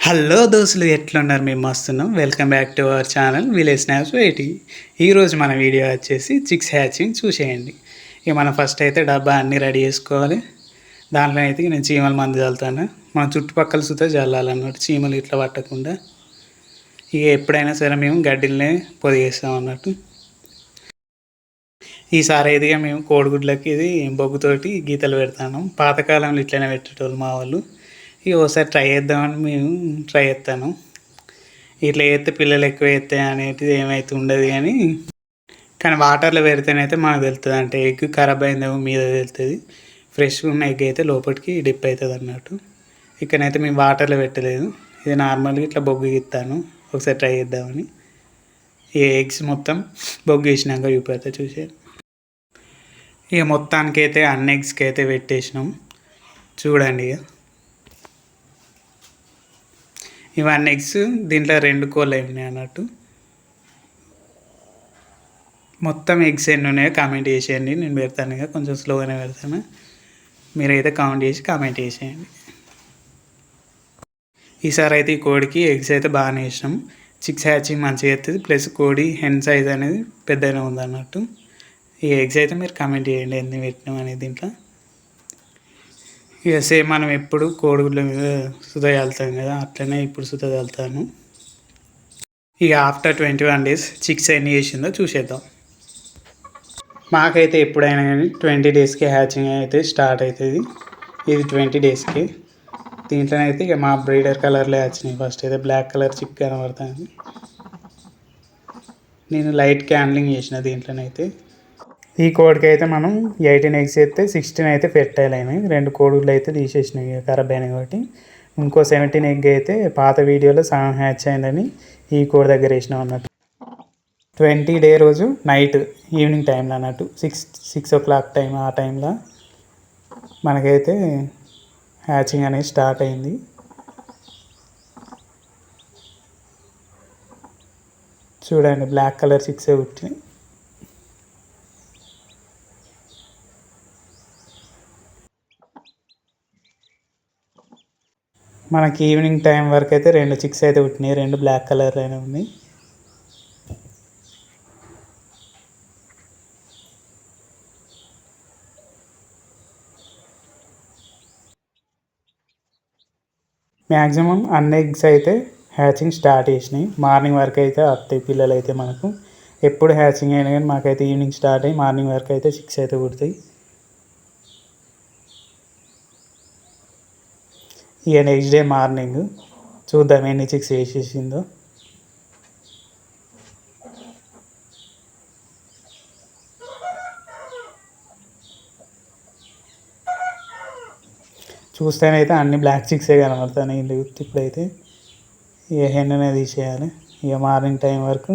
Hello దోస్తులు, ఎట్లున్నారు? మేము మస్తున్నాం. Welcome back to our channel village snaps waiting. ఈరోజు మన వీడియో వచ్చేసి చిక్స్ హ్యాచింగ్ చూసేయండి. ఇక మనం ఫస్ట్ అయితే డబ్బా అన్నీ రెడీ చేసుకోవాలి. దాంట్లో అయితే నేను చీమల మందు చల్లుతాను. మన చుట్టుపక్కల సుతా చల్లాలన్నట్టు, చీమలు ఇట్లా పట్టకుండా. ఇక ఎప్పుడైనా సరే మేము గడ్డిలనే పొదిగేస్తాం అన్నట్టు. ఈసారి అయితే మేము కోడిగుడ్లకి ఇది బొగ్గుతోటి గీతలు పెడతాను. పాతకాలంలో ఇట్లనే పెట్టేటోళ్ళు మా వాళ్ళు. ఇక ఒకసారి ట్రై చేద్దామని మేము ట్రై చేస్తాను. ఇట్లా చేస్తే పిల్లలు ఎక్కువ చేస్తాయి అనేది ఏమైతే ఉండదు, కానీ వాటర్లో పెడితేనైతే మనకు తెలుస్తుంది. అంటే ఎగ్ ఖరాబ్ అయిందేమో మీద తెలుస్తుంది. ఫ్రెష్గా ఉన్న ఎగ్ అయితే లోపలికి డిప్ అవుతుంది అన్నట్టు. ఇక్కడైతే మేము వాటర్లో పెట్టలేదు, ఇది నార్మల్గా ఇట్లా బొగ్గు ఇస్తాను. ఒకసారి ట్రై చేద్దామని ఈ ఎగ్స్ మొత్తం బొగ్గు వేసినాక చూపెడతా చూసారు. ఇక మొత్తానికైతే అన్ని ఎగ్స్కి అయితే పెట్టేసినాం చూడండి. ఇవన్నీ ఎగ్స్ దీంట్లో 2 కోళ్ళు ఉన్నాయి అన్నట్టు. మొత్తం ఎగ్స్ ఎన్ని ఉన్నాయో కామెంట్ చేసేయండి. నేను పెడతాను, ఇక కొంచెం స్లోగానే పెడతాను. మీరైతే కౌంట్ చేసి కామెంట్ చేసేయండి. ఈసారి అయితే ఈ కోడికి ఎగ్స్ అయితే బాగానే వేసినాం. చిక్స్ హ్యాచింగ్ మంచిగా అవుతుంది. ప్లస్ కోడి హెన్ సైజ్ అనేది పెద్దగానే ఉంది అన్నట్టు. ఈ ఎగ్స్ అయితే మీరు కామెంట్ చేయండి ఎన్ని పెట్టినాం అనేది దీంట్లో. ఇక సేమ్ మనం ఎప్పుడు కోడిగుడ్ల మీద సుధ చల్లుతాం కదా, అట్లనే ఇప్పుడు సుధ చల్లుతాను. ఇక ఆఫ్టర్ 21 days చిక్స్ ఎన్ని చేసిందో చూసేద్దాం. మాకైతే ఎప్పుడైనా కానీ 20 daysకి హ్యాచింగ్ అయితే స్టార్ట్ అవుతుంది. ఇది 20 daysకి. దీంట్లోనైతే ఇక మా బ్రీడర్ కలర్లే వచ్చినాయి. ఫస్ట్ అయితే బ్లాక్ కలర్ చిక్ కనబడుతుంది. నేను లైట్ క్యాండ్లింగ్ చేసిన దీంట్లోనైతే. ఈ కోడికి అయితే మనం 18 eggs అయితే 16 అయితే ఫెర్టైల్ అయినాయి. 2 కోడిగుడ్లు అయితే తీసేసినాయి ఖరాబ్ అయినాయి కాబట్టి. ఇంకో 17 egg అయితే పాత వీడియోలో సగం హ్యాచ్ అయిందని ఈ కోడి దగ్గర వేసినాం అన్నట్టు. 20 day రోజు నైట్ ఈవినింగ్ టైంలో అన్నట్టు 6 o'clock టైం, ఆ టైంలో మనకైతే హ్యాచింగ్ అనేది స్టార్ట్ అయింది. చూడండి, బ్లాక్ కలర్ చిక్సే పుట్టినాయి. మనకి ఈవినింగ్ టైం వరకు అయితే 2 చిక్స్ అయితే పుట్టినాయి. 2 బ్లాక్ కలర్లోనే ఉన్నాయి. మ్యాక్సిమం అన్ని ఎగ్స్ అయితే హ్యాచింగ్ స్టార్ట్ చేసినాయి. మార్నింగ్ వరకు అయితే వస్తాయి పిల్లలు అయితే మనకు. ఎప్పుడు హ్యాచింగ్ అయినా కానీ మాకైతే ఈవినింగ్ స్టార్ట్ అయ్యి మార్నింగ్ వరకు అయితే చిక్స్ అయితే పుడతాయి. ఇక నెక్స్ట్ డే మార్నింగ్ చూద్దాం ఎన్ని చిక్స్ వేసేసిందో. చూస్తేనైతే అన్ని బ్లాక్ చిక్సే కనబడతాయి. ఇప్పుడైతే ఇక హెన్ననే తీసేయాలి. ఇక మార్నింగ్ టైం వరకు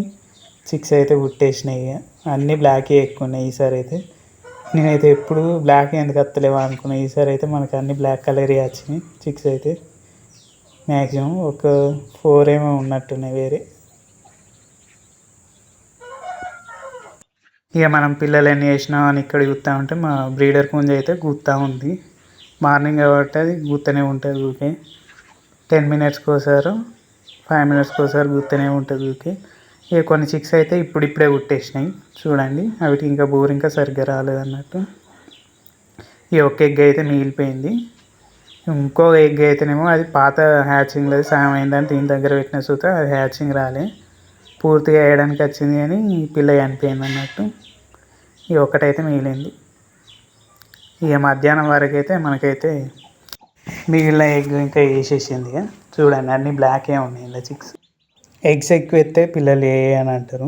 చిక్స్ అయితే పుట్టేసినాయి. ఇక అన్నీ బ్లాకే ఎక్కువ ఉన్నాయి ఈసారి అయితే. నేనైతే ఎప్పుడు బ్లాక్ ఎందుకు వస్తలేవా అనుకున్నాను. ఈసారి అయితే మనకు అన్ని బ్లాక్ కలరే వచ్చినాయి చిక్స్ అయితే. మ్యాక్సిమం ఒక 4 ఏమో ఉన్నట్టున్నాయి వేరే. ఇక మనం పిల్లలు ఎన్ని వేసినాం అని ఇక్కడ చూస్తూ ఉంటే మా బ్రీడర్ పుంజ అయితే కూస్తూ ఉంది. మార్నింగ్ కాబట్టి అది కూస్తూనే ఉంటుంది ఊరికే. 10 minutesకి ఒకసారి 5 minutesకి ఒకసారి కూస్తూనే ఉంటుంది ఊరికే. ఇక కొన్ని చిక్స్ అయితే ఇప్పుడిప్పుడే పుట్టేసినాయి చూడండి. అవిటి ఇంకా బోర్ ఇంకా సరిగ్గా రాలేదన్నట్టు. ఈ ఒక్క ఎగ్ అయితే మిగిలిపోయింది. ఇంకో ఎగ్ అయితేనేమో అది పాత హ్యాచింగ్లో సగం అయిందని దీని దగ్గర పెట్టిన చూత అది హ్యాచింగ్ రాలే, పూర్తిగా వేయడానికి వచ్చింది కానీ పిల్ల చనిపోయింది అన్నట్టు. ఈ ఒక్కటైతే మిగిలింది. ఇక మధ్యాహ్నం వరకు అయితే మనకైతే మిగిలిన ఎగ్ ఇంకా వేసేసింది. ఇక చూడండి అన్నీ బ్లాకే ఉన్నాయి ఇలా చిక్స్. ఎగ్స్ ఎక్కువ ఎత్తే పిల్లలు అని అంటారు,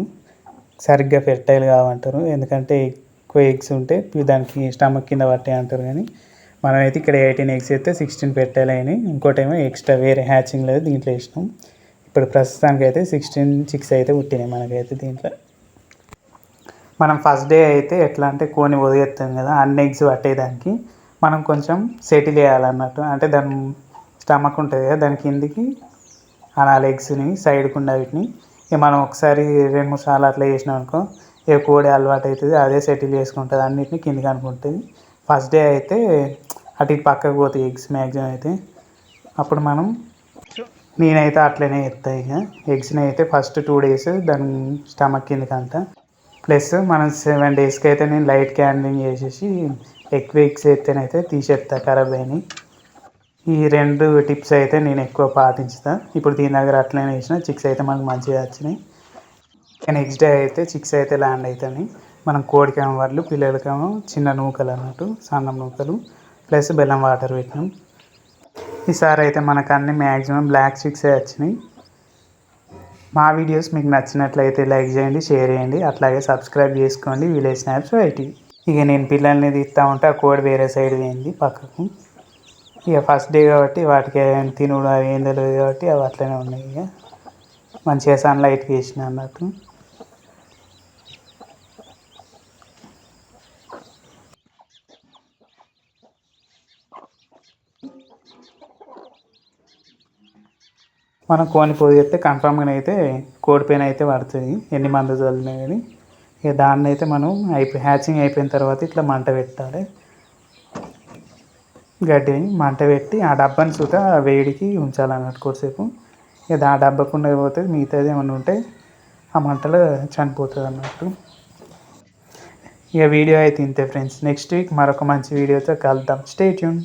సరిగ్గా ఫెర్టైల్ కావంటారు. ఎందుకంటే ఎక్కువ ఎగ్స్ ఉంటే దానికి స్టమక్ కింద పట్టాయి అంటారు. కానీ మనమైతే ఇక్కడ 18 eggs అయితే 16 ఫెర్టైల్ అయినాయి. ఇంకోటేమో ఎక్స్ట్రా వేరే హ్యాచింగ్ లేదు దీంట్లో వేసినాం. ఇప్పుడు ప్రస్తుతానికి అయితే 16 చిక్స్ అయితే పుట్టినాయి మనకైతే దీంట్లో. మనం ఫస్ట్ డే అయితే ఎట్లా అంటే కోని వదిలేస్తాం కదా, అన్ని ఎగ్స్ పట్టేదానికి మనం కొంచెం సెటిల్ చేయాలన్నట్టు. అంటే దాని స్టమక్ ఉంటుంది కదా, దాని కిందికి ఆ 4 ఎగ్స్ని సైడ్కి ఉండే వీటిని ఇక మనం ఒకసారి 2-3 సార్లు అట్లా చేసినాం అనుకో, ఇక కోడి అలవాటు అవుతుంది, అదే సెటిల్ చేసుకుంటుంది, అన్నిటిని కిందికి అనుకుంటుంది. ఫస్ట్ డే అయితే అటు ఇటు పక్కకు పోతాయి ఎగ్స్ మ్యాక్సిమం అయితే. అప్పుడు మనం నేనైతే అట్లనే చేస్తా. ఇక ఎగ్స్ని అయితే ఫస్ట్ 2 days దాని స్టమక్ కిందకంతా, ప్లస్ మనం 7 daysకి అయితే నేను లైట్ క్యాండింగ్ చేసేసి ఎక్కువ ఎగ్స్ అయితేనైతే తీసేస్తా ఖరాబ్ అయినాయి. ఈ 2 టిప్స్ అయితే నేను ఎక్కువ పాటించుతా. ఇప్పుడు దీని దగ్గర అట్లనే చేసిన చిక్స్ అయితే మనకు మంచిగా వచ్చినాయి. నెక్స్ట్ డే అయితే చిక్స్ అయితే ల్యాండ్ అవుతాయి. మనం కోడికేమో వడ్లు, పిల్లలకేమో చిన్న నూకలు అన్నట్టు సన్న నూకలు ప్లస్ బెల్లం వాటర్ పెట్టినాం. ఈసారి అయితే మనకు అన్ని మ్యాక్సిమం బ్లాక్ చిక్సే వచ్చినాయి. మా వీడియోస్ మీకు నచ్చినట్లయితే లైక్ చేయండి, షేర్ చేయండి, అట్లాగే సబ్స్క్రైబ్ చేసుకోండి విలేజ్ స్నాప్స్ వైటీ. ఇక నేను పిల్లల్ని తీస్తూ ఉంటే ఆ కోడి వేరే సైడ్ పోయింది పక్కకు. ఇక ఫస్ట్ డే కాబట్టి వాటికి తినుడు అవి ఏం తెలియదు కాబట్టి అవి అట్లనే ఉన్నాయి. ఇక మంచిగా సన్లైట్కి వేసిన అన్నట్టు. మనం కోని పొది చేస్తే కన్ఫామ్గా అయితే కోడిపైన అయితే పడుతుంది ఎన్ని మంది చల్లినా కానీ. ఇక దాన్ని అయితే మనం హ్యాచింగ్ అయిపోయిన తర్వాత ఇట్లా మంట పెట్టాలి. గడ్డిని మంట పెట్టి ఆ డబ్బాని సుత వేడికి ఉంచాలన్నట్టు కొద్దిసేపు. ఇక ఆ డబ్బకుండా పోతే మిగతాది ఏమన్నా ఉంటే ఆ మంటలో చనిపోతుంది అన్నట్టు. ఇక వీడియో అయితే ఇంతే ఫ్రెండ్స్. నెక్స్ట్ వీక్ మరొక మంచి వీడియోతో కలుద్దాం. Stay tune.